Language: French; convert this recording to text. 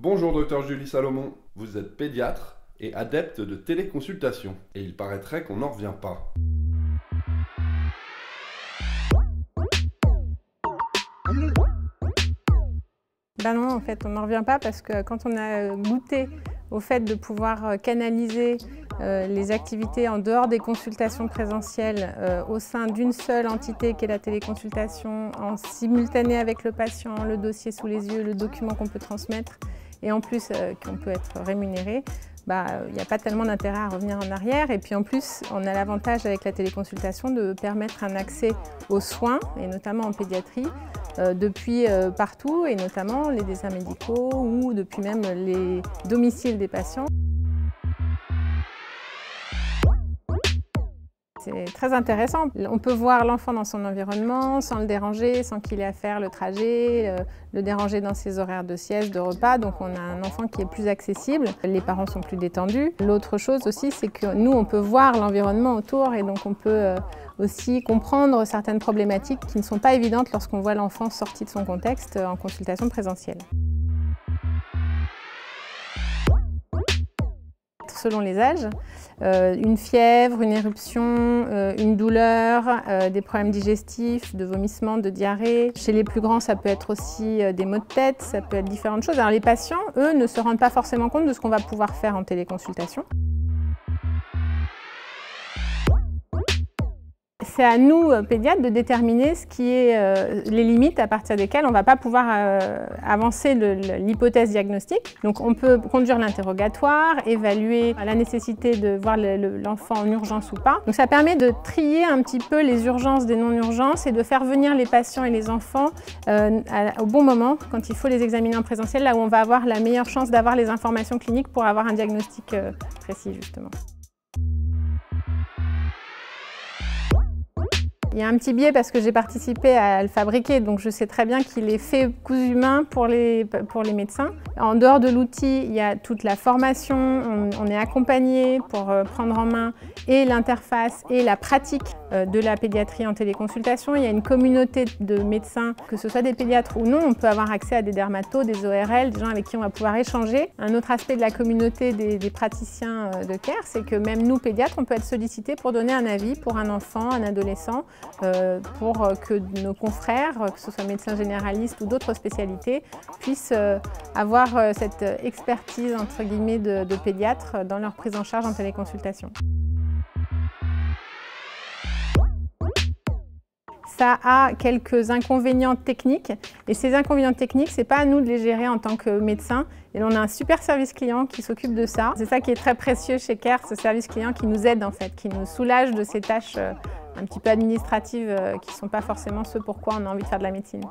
Bonjour docteur Julie Salomon, vous êtes pédiatre et adepte de téléconsultation et il paraîtrait qu'on n'en revient pas. Ben non, en fait, on n'en revient pas parce que quand on a goûté au fait de pouvoir canaliser les activités en dehors des consultations présentielles au sein d'une seule entité qui est la téléconsultation, en simultané avec le patient, le dossier sous les yeux, le document qu'on peut transmettre et en plus qu'on peut être rémunéré, il n'y a pas tellement d'intérêt à revenir en arrière. Et puis en plus, on a l'avantage avec la téléconsultation de permettre un accès aux soins, et notamment en pédiatrie, depuis partout, et notamment les déserts médicaux ou depuis même les domiciles des patients. C'est très intéressant. On peut voir l'enfant dans son environnement, sans le déranger, sans qu'il ait à faire le trajet, le déranger dans ses horaires de sieste, de repas. Donc on a un enfant qui est plus accessible. Les parents sont plus détendus. L'autre chose aussi, c'est que nous, on peut voir l'environnement autour et donc on peut aussi comprendre certaines problématiques qui ne sont pas évidentes lorsqu'on voit l'enfant sorti de son contexte en consultation présentielle. Selon les âges, une fièvre, une éruption, une douleur, des problèmes digestifs, de vomissements, de diarrhée. Chez les plus grands, ça peut être aussi des maux de tête, ça peut être différentes choses. Alors les patients, eux, ne se rendent pas forcément compte de ce qu'on va pouvoir faire en téléconsultation. C'est à nous, pédiatres, de déterminer ce qui est les limites à partir desquelles on ne va pas pouvoir avancer l'hypothèse diagnostique. Donc on peut conduire l'interrogatoire, évaluer la nécessité de voir l'enfant en urgence ou pas. Donc ça permet de trier un petit peu les urgences des non-urgences et de faire venir les patients et les enfants au bon moment, quand il faut les examiner en présentiel, là où on va avoir la meilleure chance d'avoir les informations cliniques pour avoir un diagnostic précis justement. Il y a un petit biais parce que j'ai participé à le fabriquer, donc je sais très bien qu'il est fait cousu main pour les médecins. En dehors de l'outil, il y a toute la formation, on est accompagné pour prendre en main et l'interface et la pratique de la pédiatrie en téléconsultation. Il y a une communauté de médecins, que ce soit des pédiatres ou non, on peut avoir accès à des dermatos, des ORL, des gens avec qui on va pouvoir échanger. Un autre aspect de la communauté des praticiens de care, c'est que même nous, pédiatres, on peut être sollicités pour donner un avis pour un enfant, un adolescent, pour que nos confrères, que ce soit médecins généralistes ou d'autres spécialités, puissent avoir cette expertise entre guillemets de pédiatre dans leur prise en charge en téléconsultation. Ça a quelques inconvénients techniques et ces inconvénients techniques, c'est pas à nous de les gérer en tant que médecins. Et on a un super service client qui s'occupe de ça. C'est ça qui est très précieux chez Care, ce service client qui nous aide en fait, qui nous soulage de ces tâches un petit peu administratives qui ne sont pas forcément ce pourquoi on a envie de faire de la médecine.